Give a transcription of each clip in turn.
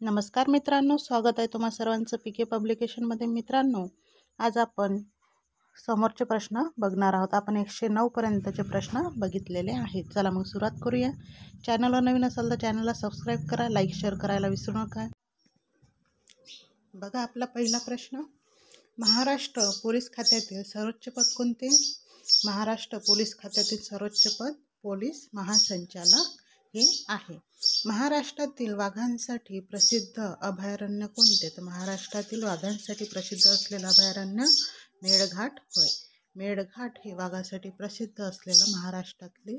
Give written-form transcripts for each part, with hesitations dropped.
नमस्कार मित्रांनो, स्वागत आहे तुम्हा सर्वांचं पीके पब्लिकेशनमध्ये. मित्रांनो, आज आपण समोरचे प्रश्न बघणार आहोत. आपण 109 पर्यंतचे प्रश्न बघितलेले आहेत. चला मग सुरुवात करूया. चॅनलवर नवीन असाल तर चॅनलला सबस्क्राईब करा, लाईक शेअर करायला विसरू नका. बघा आपला पहिला प्रश्न, महाराष्ट्र पोलीस खात्यातील सर्वोच्च पद कोणते? महाराष्ट्र पोलीस खात्यातील सर्वोच्च पद पोलीस महासंचालक हे आहे. महाराष्ट्रातील वाघांसाठी प्रसिद्ध अभयारण्य कोणते? तर महाराष्ट्रातील वाघांसाठी प्रसिद्ध असलेलं अभयारण्य मेळघाट होय. मेळघाट हे वाघासाठी प्रसिद्ध असलेलं महाराष्ट्रातले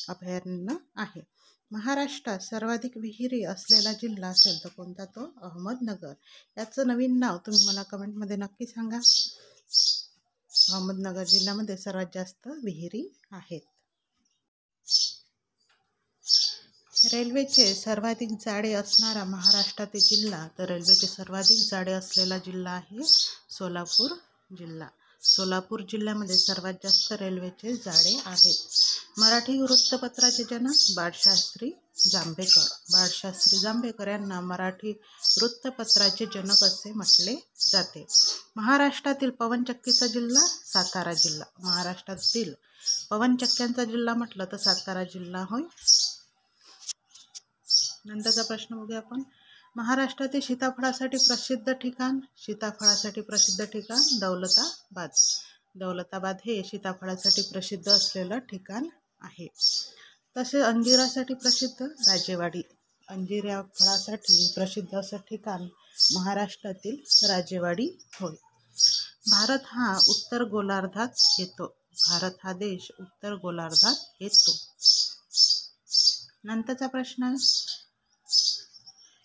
अभयारण्य आहे. महाराष्ट्रात सर्वाधिक विहिरी असलेला जिल्हा असेल तर कोणता? तो अहमदनगर. याचं नवीन नाव तुम्ही मला कमेंटमध्ये नक्की सांगा. अहमदनगर जिल्ह्यामध्ये सर्वात जास्त विहिरी आहेत. रेल्वेचे सर्वाधिक जाडे असणारा महाराष्ट्रातील जिल्हा, तर रेल्वेचे सर्वाधिक जाडे असलेला जिल्हा आहे सोलापूर जिल्हा. सोलापूर जिल्ह्यामध्ये सर्वात जास्त रेल्वेचे जाडे आहेत. मराठी वृत्तपत्राचे जनक बाळशास्त्री जांभेकर. बाळशास्त्री जांभेकर यांना मराठी वृत्तपत्राचे जनक असे म्हटले जाते. महाराष्ट्रातील पवनचक्कीचा जिल्हा सातारा जिल्हा. महाराष्ट्रातील पवनचक्क्यांचा जिल्हा म्हटलं तर सातारा जिल्हा होय. नंतरचा प्रश्न बघूया आपण. महाराष्ट्रातील सीताफळासाठी प्रसिद्ध ठिकाण. सीताफळासाठी प्रसिद्ध ठिकाण दौलताबाद. दौलताबाद हे सीताफळासाठी प्रसिद्ध असलेलं ठिकाण आहे. तसेच अंजिरासाठी प्रसिद्ध राजेवाडी. अंजीर या फळासाठी प्रसिद्ध असं ठिकाण महाराष्ट्रातील राजेवाडी होय. भारत हा उत्तर गोलार्धात येतो. भारत हा देश उत्तर गोलार्धात येतो. नंतरचा प्रश्न,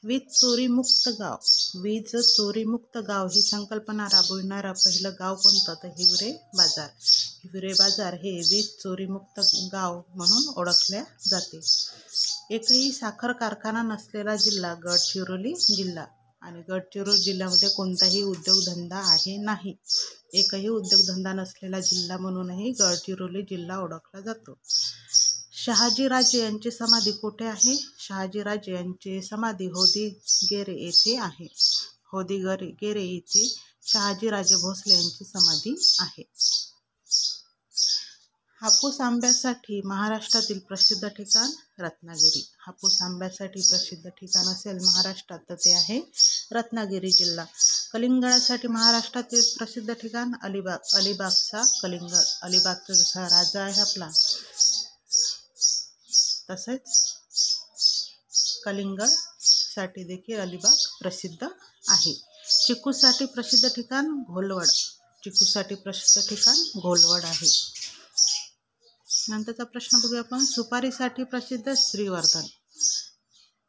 वीज चोरी मुक्त गाव. वीज चोरी मुक्त गाव ही संकल्पना राबविणारं पहिलं गाव कोणतं? तर हिवरे बाजार. हिवरे बाजार हे वीज चोरी मुक्त गाव म्हणून ओळखले जाते. एकही साखर कारखाना नसलेला जिल्हा गडचिरोली जिल्हा. आणि गडचिरोली जिल्ह्यामध्ये कोणताही उद्योगधंदा आहे नाही. एकही उद्योगधंदा नसलेला जिल्हा म्हणूनही गडचिरोली जिल्हा ओळखला जातो. शहाजीराजे यांची समाधी कुठे आहे? शहाजीराजे यांची समाधी होदिगेरे येथे आहे. होदिगेरे येथे शहाजीराजे भोसले यांची समाधी आहे. हापूस आंब्यासाठी महाराष्ट्रातील प्रसिद्ध ठिकाण रत्नागिरी. हापूस आंब्यासाठी प्रसिद्ध ठिकाण असेल महाराष्ट्रात तर ते आहे रत्नागिरी जिल्हा. कलिंगडासाठी महाराष्ट्रातील प्रसिद्ध ठिकाण अलिबाग. अलिबागचा कलिंगड. अलिबागचा जसा राजा आहे आपला तसेच कलिंगडसाठी देखील अलिबाग प्रसिद्ध आहे. चिकूसाठी प्रसिद्ध ठिकाण घोलवड. चिकूसाठी प्रसिद्ध ठिकाण घोलवड आहे. नंतरचा प्रश्न बघूया आपण. सुपारीसाठी प्रसिद्ध श्रीवर्धन.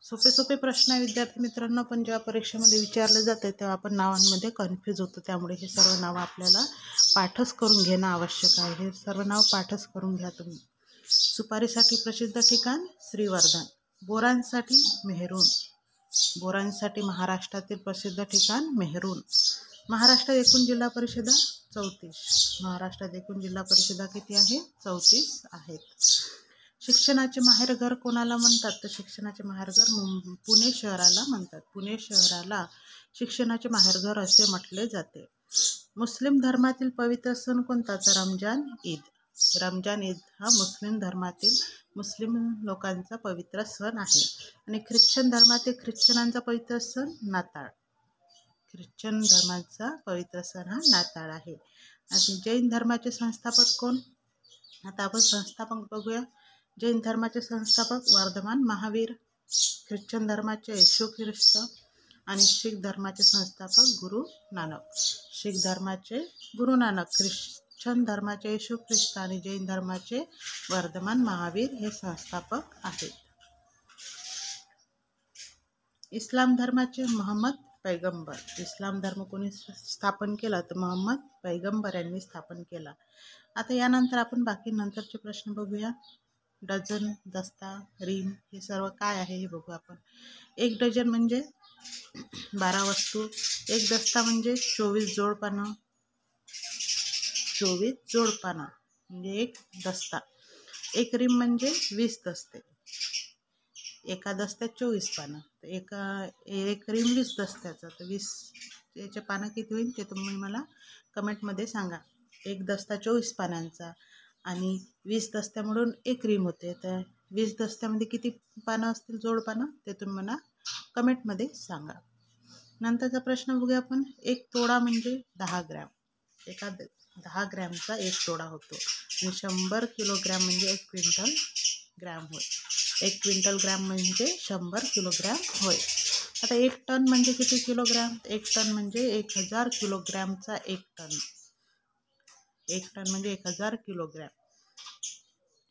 सोपे प्रश्न आहे विद्यार्थी मित्रांनो, पण जेव्हा परीक्षेमध्ये विचारलं जाते तेव्हा आपण नावांमध्ये कन्फ्यूज होतो. त्यामुळे हे सर्व नावं आपल्याला पाठच करून घेणं आवश्यक आहे. हे सर्व नाव पाठच करून घ्या तुम्ही. सुपारीसाठी प्रसिद्ध ठिकाण श्रीवर्धन. बोरांसाठी मेहरून. बोरांसाठी महाराष्ट्रातील प्रसिद्ध ठिकाण मेहरून. महाराष्ट्रात एकूण जिल्हा परिषदा 34. महाराष्ट्रात एकूण जिल्हा परिषदा किती आहे? 34 आहेत. शिक्षणाचे माहेरघर कोणाला म्हणतात? तर शिक्षणाचे माहेरघर पुणे शहराला म्हणतात. पुणे शहराला शिक्षणाचे माहेरघर असे म्हटले जाते. मुस्लिम धर्मातील पवित्र सण कोणता? तर रमजान ईद. रमजान ईद हा मुस्लिम धर्मातील मुस्लिम लोकांचा पवित्र सण आहे. आणि ख्रिश्चन धर्मातील ख्रिश्चनांचा पवित्र सण नाताळ. ख्रिश्चन धर्माचा पवित्र सण हा नाताळ आहे. आणि जैन धर्माचे संस्थापक कोण? आता आपण संस्थापक बघूया. जैन धर्माचे संस्थापक वर्धमान महावीर. ख्रिश्चन धर्माचे येशू ख्रिस्त. आणि शीख धर्माचे संस्थापक गुरु नानक. शीख धर्माचे गुरु नानक, ख्रिश्चन धर्माचे येशू ख्रिस्त आणि जैन धर्माचे वर्धमान महावीर हे संस्थापक आहेत. इस्लाम धर्माचे मोहम्मद पैगंबर. इस्लाम धर्म कोणी स्थापन केला? तर मोहम्मद पैगंबर यांनी स्थापन केला. आता यानंतर आपण बाकी नंतरचे प्रश्न बघूया. डझन, दस्ता, रीम हे सर्व काय आहे हे बघू आपण. एक डझन म्हणजे 12 वस्तू. एक दस्ता म्हणजे 24 जोड पानं. 24 जोड पानं म्हणजे एक दस्ता. एक रीम म्हणजे 20 दस्ते. एका दस्त्यात 24 पानं. एक रिम 20 दस्त्याचं, तर 20 याचे पानं किती होईल ते तुम्ही मला कमेंटमध्ये सांगा. एक दस्ता 24 पानांचा आणि 20 दस्त्यामधून एक रिम होते, तर 20 दस्त्यामध्ये किती पानं असतील जोड पानं ते तुम्ही मला कमेंटमध्ये सांगा. नंतरचा प्रश्न बघूया आपण. एक तोडा म्हणजे 10 ग्रॅम. 10 ग्रॅमचा एक तोडा होतो आणि 100 किलोग्रॅम म्हणजे 1 क्विंटल ग्रॅम होय. 1 क्विंटल ग्रॅम म्हणजे 100 किलोग्रॅम होय. आता 1 टन म्हणजे किती किलोग्रॅम? 1 टन म्हणजे 1000 किलोग्रॅमचा 1 टन. 1 टन म्हणजे 1000 किलोग्रॅम.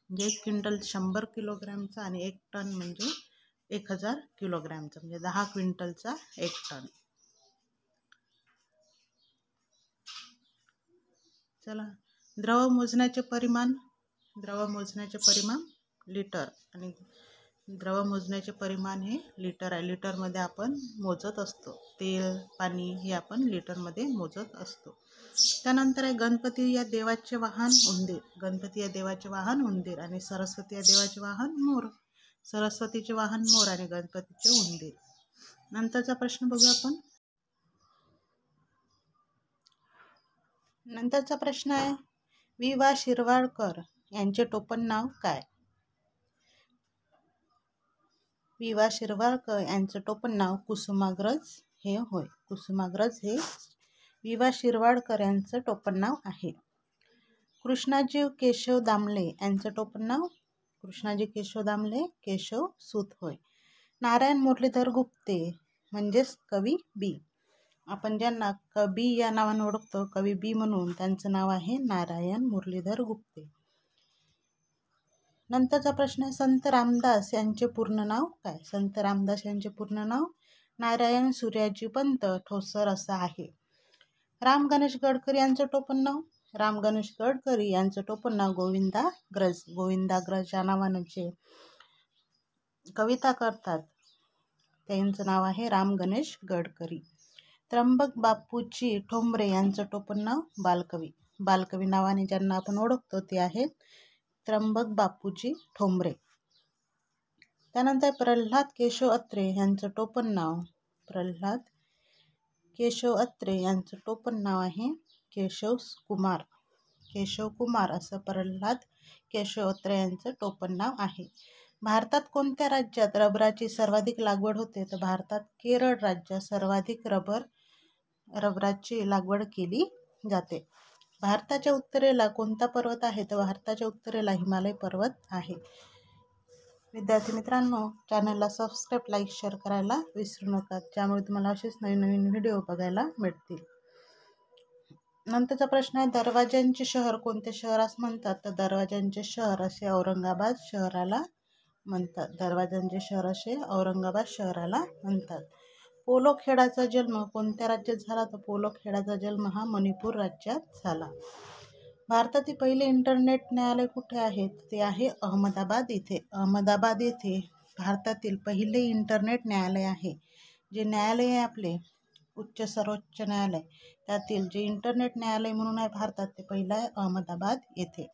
म्हणजे 1 क्विंटल 100 किलोग्रॅमचा आणि 1 टन म्हणजे 1000 किलोग्रॅमचा, म्हणजे 10 क्विंटलचा 1 टन. चला, द्रव मोजण्याचे परिमाण लिटर, आणि द्रव मोजण्याचे परिमाण हे लिटर आहे. लिटरमध्ये आपण मोजत असतो. तेल, पाणी हे आपण लिटरमध्ये मोजत असतो. त्यानंतर आहे गणपती या देवाचे वाहन उंदीर. गणपती या देवाचे वाहन उंदीर आणि सरस्वती या देवाचे वाहन मोर. सरस्वतीचे वाहन मोर आणि गणपतीचे उंदीर. नंतरचा प्रश्न बघूया आपण. नंतरचा प्रश्न आहे, वि. वा. शिरवाडकर यांचे टोपण नाव काय? वि. वा. शिरवाडकर यांचं टोपण नाव कुसुमाग्रज हे होय. कुसुमाग्रज हे वि. वा. शिरवाडकर यांचं टोपण नाव आहे. कृष्णाजी केशव दामले यांचं टोपण नाव? कृष्णाजी केशव दामले केशव सूत होय. नारायण मुरलीधर गुप्ते म्हणजेच कवी बी. आपण ज्यांना कवी या नावाने ओळखतो, कवी बी म्हणून, त्यांचं नाव आहे नारायण मुरलीधर गुप्ते. नंतरचा प्रश्न आहे, संत रामदास यांचे पूर्ण नाव काय? संत रामदास यांचे पूर्ण नाव नारायण सूर्याजी पंत ठोसर असं आहे. राम गणेश गडकरी यांचं टोपण नाव? राम गणेश गडकरी यांचं टोपण नाव गोविंदाग्रज. गोविंदाग्रज या नावाने जे कविता करतात त्यांचं नाव आहे राम गणेश गडकरी. त्र्यंबक बापूजी ठोंबरे यांचं टोपण नाव? बालकवी. बालकवी नावाने ज्यांना आपण ओळखतो ते आहेत त्र्यंबक बापूजी ठोंबरे. त्यानंतर प्रल्हाद केशव अत्रे यांचं टोपण नाव? प्रल्हाद केशव अत्रे यांचं टोपण नाव आहे केशव कुमार. केशव कुमार असं प्रल्हाद केशव अत्रे यांचं टोपण नाव आहे. भारतात कोणत्या राज्यात रबराची सर्वाधिक लागवड होते? तर भारतात केरळ राज्यात सर्वाधिक रबराची लागवड केली जाते. भारताच्या उत्तरेला कोणता पर्वत आहे? तर भारताच्या उत्तरेला हिमालय पर्वत आहे. विद्यार्थी मित्रांनो, चॅनलला सबस्क्राईब, लाईक, शेअर करायला विसरू नका, ज्यामुळे तुम्हाला असेच नवीन नवीन व्हिडिओ बघायला मिळतील. नंतरचा प्रश्न आहे, दरवाज्यांचे शहर कोणत्या शहरास म्हणतात? तर दरवाज्यांचे शहर असे औरंगाबाद शहराला म्हणतात. दरवाज्यांचे शहर असे औरंगाबाद शहराला म्हणतात. पोलो खेळाचा जन्म कोणत्या राज्यात झाला? तर पोलो खेळाचा जन्म हा मणिपूर राज्यात झाला. भारतातील पहिले इंटरनेट न्यायालय कुठे आहे? ते आहे अहमदाबाद येथे. अहमदाबाद येथे भारतातील पहिले इंटरनेट न्यायालय आहे. जे न्यायालय आहे आपले सर्वोच्च न्यायालय, त्यातील जे इंटरनेट न्यायालय म्हणून आहे भारतात, ते पहिलं आहे अहमदाबाद येथे.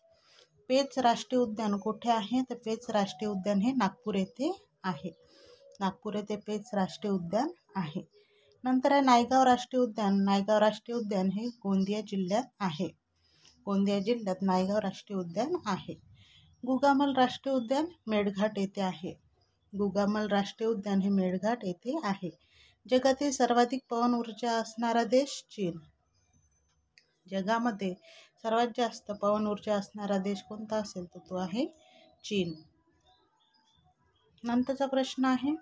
पेच राष्ट्रीय उद्यान कुठे आहे? तर पेच राष्ट्रीय उद्यान हे नागपूर येथे आहे. नागपूर येथे पेच राष्ट्रीय उद्यान आहे. नंतर आहे नायगाव राष्ट्रीय उद्यान. नायगाव राष्ट्रीय उद्यान हे गोंदिया जिल्ह्यात आहे. गोंदिया जिल्ह्यात नायगाव राष्ट्रीय उद्यान आहे. गुगामल राष्ट्रीय उद्यान मेळघाट येथे आहे. गुगामल राष्ट्रीय उद्यान हे मेळघाट येथे आहे. जगातील सर्वाधिक पवन ऊर्जा असणारा देश? चीन. जगामध्ये सर्वात जास्त पवन ऊर्जा असणारा देश कोणता असेल तर तो आहे चीन. नंतरचा प्रश्न आहे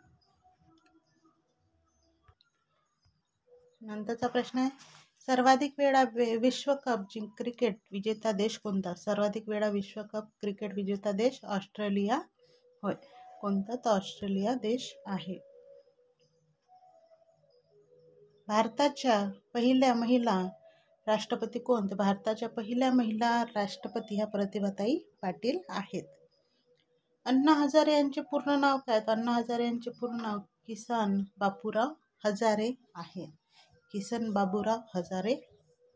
सर्वाधिक वेळा विश्वकप क्रिकेट विजेता देश कोणता? सर्वाधिक वेळा विश्वकप क्रिकेट विजेता देश ऑस्ट्रेलिया होय. कोणता? तर ऑस्ट्रेलिया देश आहे. भारताच्या पहिल्या महिला राष्ट्रपती कोण? तर भारताच्या पहिल्या महिला राष्ट्रपती ह्या प्रतिभाताई पाटील आहेत. अण्णा हजारे यांचे पूर्ण नाव काय? तर अण्णा हजारे यांचे पूर्ण नाव किसन बापूराव हजारे आहे. किसन बाबूराव हजारे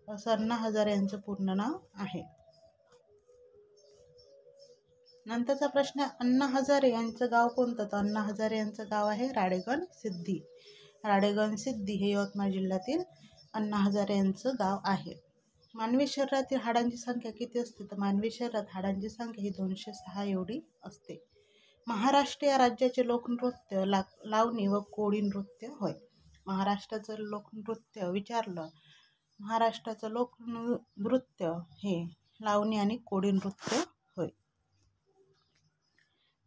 असं अण्णा हजारे यांचं पूर्ण नाव आहे. नंतरचा प्रश्न आहे, अण्णा हजारे यांचं गाव कोणतं? तर अण्णा हजारे यांचं गाव आहे राळेगण सिद्धी. राळेगण सिद्धी हे यवतमाळ जिल्ह्यातील अण्णा हजारे यांचं गाव आहे. मानवी शरीरातील हाडांची संख्या किती असते? तर मानवी शरीरात हाडांची संख्या ही 206 एवढी असते. महाराष्ट्र या राज्याचे लोकनृत्य लावणी व कोळी नृत्य होय. महाराष्ट्राचं लोकनृत्य विचारलं, महाराष्ट्राचं लोकनृत्य हे लावणी आणि कोळी नृत्य होय.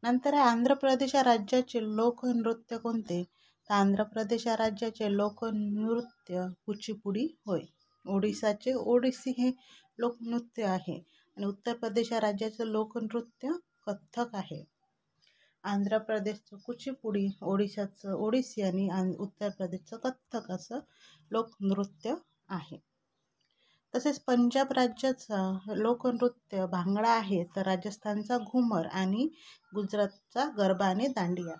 नंतर आंध्र प्रदेश या राज्याचे लोकनृत्य कोणते? तर आंध्र प्रदेश या राज्याचे लोकनृत्य कुचिपुडी होय. ओडिसाचे ओडिसी हे लोकनृत्य आहे आणि उत्तर प्रदेश या राज्याचं लोकनृत्य कथ्थक आहे. आंध्र प्रदेशचं कुचिपुडी, ओडिशाचं ओडिसी आणि उत्तर प्रदेशचं कथ्थक असं लोकनृत्य आहे. तसेच पंजाब राज्याचा लोकनृत्य भांगडा आहे, तर राजस्थानचा घुमर आणि गुजरातचा गरबा आणि दांडिया.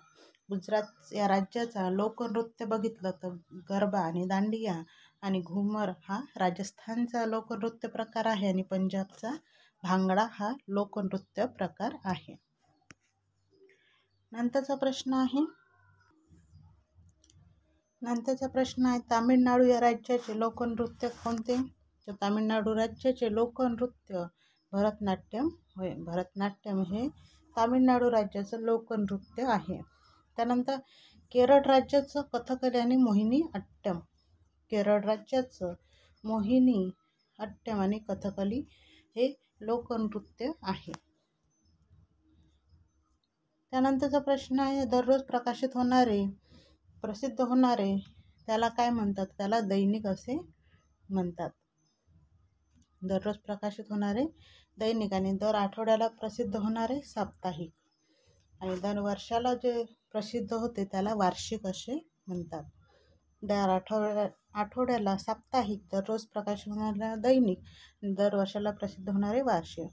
गुजरात या राज्याचा लोकनृत्य बघितलं तर गरबा आणि दांडिया आणि घुमर हा राजस्थानचा लोकनृत्य प्रकार आहे आणि पंजाबचा भांगडा हा लोकनृत्य प्रकार आहे. नंतरचा प्रश्न आहे तामिळनाडू या राज्याचे लोकनृत्य कोणते? तर तामिळनाडू राज्याचे लोकनृत्य भरतनाट्यम होय. भरतनाट्यम हे तामिळनाडू राज्याचं लोकनृत्य आहे. त्यानंतर केरळ राज्याचं कथकली आणि मोहिनी अट्टम. केरळ राज्याचं मोहिनी अट्टम आणि कथकली हे लोकनृत्य आहे. त्यानंतरचा प्रश्न आहे, दररोज प्रसिद्ध होणारे त्याला काय म्हणतात? त्याला दैनिक असे म्हणतात. दररोज प्रकाशित होणारे दैनिक आणि दर आठवड्याला प्रसिद्ध होणारे साप्ताहिक आणि दर वर्षाला जे प्रसिद्ध होते त्याला वार्षिक असे म्हणतात. दर आठवड्याला साप्ताहिक, दररोज प्रकाशित होणारे दैनिक, दर वर्षाला प्रसिद्ध होणारे वार्षिक,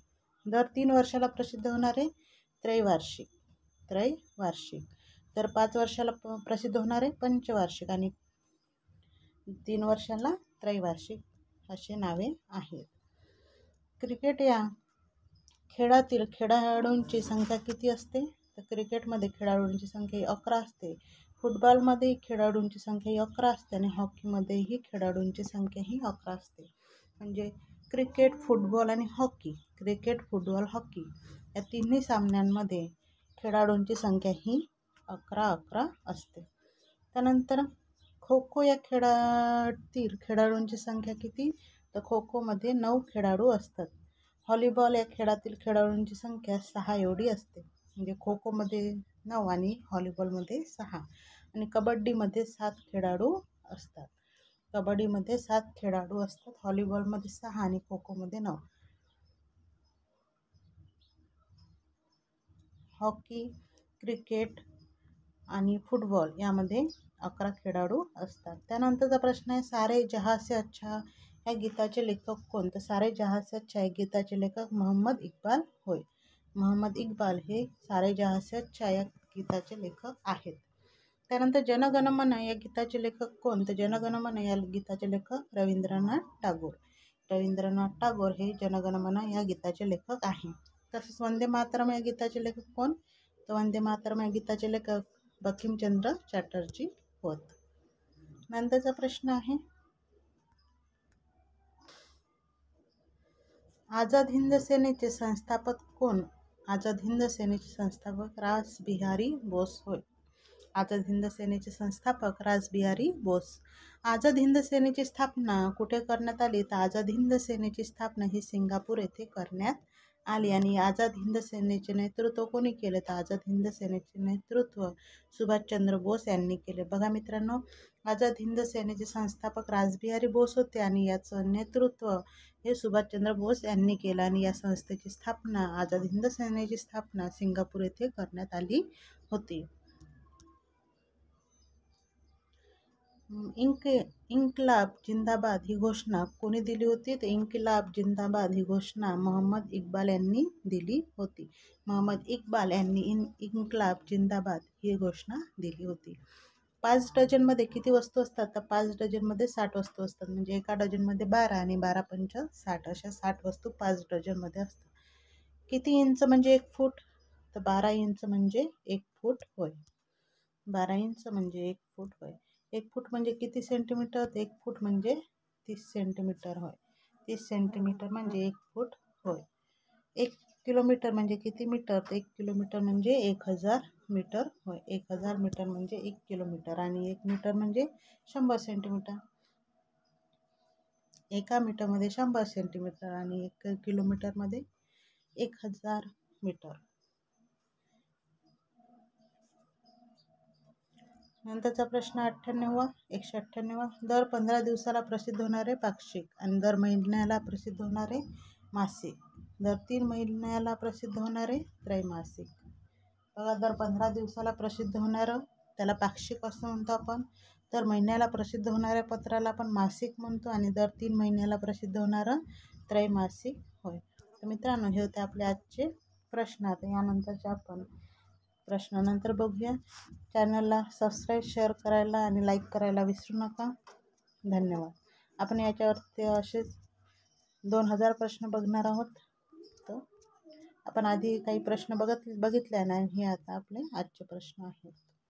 दर 3 वर्षाला प्रसिद्ध होणारे त्रैवार्षिक, दर 5 वर्षाला प्रसिद्ध होणारे पंचवार्षिक आणि 3 वर्षाला त्रैवार्षिक असे नावे आहेत. क्रिकेट या खेळातील खेळाडूंची संख्या किती असते? तर क्रिकेटमध्ये खेळाडूंची संख्या 11 असते. फुटबॉलमध्ये खेळाडूंची संख्या 11 असते आणि हॉकीमध्येही खेळाडूंची संख्या ही 11 असते. म्हणजे क्रिकेट, फुटबॉल आणि हॉकी, क्रिकेट, फुटबॉल, हॉकी या तिन्ही सामन्यांमध्ये खेळाडूंची संख्या ही 11 असते. त्यानंतर खो खो या खेळातील खेळाडूंची संख्या किती? तर खो खोमध्ये 9 खेळाडू असतात. व्हॉलीबॉल या खेळातील खेळाडूंची संख्या 6 एवढी असते. म्हणजे खो खोमध्ये 9 आणि व्हॉलीबॉलमध्ये 6 आणि कबड्डीमध्ये 7 खेळाडू असतात. कबड्डीमध्ये 7 खेळाडू असतात, व्हॉलीबॉलमध्ये 6 आणि खो खोमध्ये 9. हॉकी, क्रिकेट आणि फुटबॉल यामध्ये 11 खेळाडू असतात. त्यानंतरचा प्रश्न आहे, सारे जहाँ से अच्छा या गीताचे लेखक कोण? तर सारे जहाँ से अच्छा या गीताचे लेखक मोहम्मद इक्बाल होय. मोहम्मद इक्बाल हे सारे जहाँ से अच्छा या गीताचे लेखक आहेत. त्यानंतर जनगण मन या गीताचे लेखक कोण? तर जनगण मन या गीताचे लेखक रवींद्रनाथ टागोर. रवींद्रनाथ टागोर हे जनगण मन या गीताचे लेखक आहे. तसेच वंदे मातरम या गीताचे लेखक कोण? तर वंदे मातरम या गीताचे लेखक बंकिमचंद्र चॅटर्जी होत. नंतरचा प्रश्न आहे, आझाद हिंद सेनेचे संस्थापक कोण? आझाद हिंद सेनेचे संस्थापक रासबिहारी बोस होय. आझाद हिंद सेनेचे संस्थापक रासबिहारी बोस. आझाद हिंद सेनेची स्थापना कुठे करण्यात आली? तर आझाद हिंद सेनेची स्थापना ही सिंगापूर येथे करण्यात आली आणि आझाद हिंद सेनेचे नेतृत्व कोणी केले? तर आझाद हिंद सेनेचे नेतृत्व सुभाषचंद्र बोस यांनी केले. बघा मित्रांनो, आझाद हिंद सेनेचे संस्थापक रासबिहारी बोस होते आणि याचं नेतृत्व हे सुभाषचंद्र बोस यांनी केलं आणि या संस्थेची स्थापना, आझाद हिंद सेनेची स्थापना सिंगापूर येथे करण्यात आली होती. इन्किलाब जिंदाबाद ही घोषणा कोणी दिली होती? तर इन्किलाब जिंदाबाद ही घोषणा मोहम्मद इक्बाल यांनी दिली होती. मोहम्मद इक्बाल यांनी इन्किलाब जिंदाबाद ही घोषणा दिली होती. 5 डझनमध्ये किती वस्तू असतात? तर 5 डझनमध्ये 60 वस्तू असतात. म्हणजे एका डझनमध्ये 12 आणि 12×5 = 60 अशा 60 वस्तू 5 डझनमध्ये असतात. किती इंच म्हणजे 1 फूट? तर 12 इंच म्हणजे 1 फूट होय. 12 इंच म्हणजे 1 फूट होय. 1 फूट म्हणजे किती सेंटीमीटर? 1 फूट म्हणजे 30 सेंटीमीटर होय. 30 सेंटीमीटर म्हणजे 1 फूट होय. 1 किलोमीटर म्हणजे किती मीटर? 1 किलोमीटर म्हणजे 1000 मीटर होय. 1000 मीटर म्हणजे 1 किलोमीटर आणि 1 मीटर म्हणजे 100 सेंटीमीटर. एका मीटरमध्ये 100 सेंटीमीटर आणि 1 किलोमीटरमध्ये 1000 मीटर. नंतरचा प्रश्न 198. दर 15 दिवसाला प्रसिद्ध होणारे पाक्षिक आणि दर महिन्याला प्रसिद्ध होणारे मासिक, दर 3 महिन्याला प्रसिद्ध होणारे त्रैमासिक. बघा, दर 15 दिवसाला प्रसिद्ध होणारं त्याला पाक्षिक असं म्हणतो आपण. दर महिन्याला प्रसिद्ध होणाऱ्या पत्राला आपण मासिक म्हणतो आणि दर 3 महिन्याला प्रसिद्ध होणारं त्रैमासिक होय. तर मित्रांनो, हे होते आपले आजचे प्रश्न. आता यानंतरचे आपण प्रश्न नंतर बघूया. चॅनलला सबस्क्राईब, शेअर करायला आणि लाईक करायला विसरू नका. धन्यवाद. आपण याच्यावरती असेच 2000 प्रश्न बघणार आहोत. तर आपण आधी काही प्रश्न बघितले नाही. हे आता आपले आजचे प्रश्न आहेत.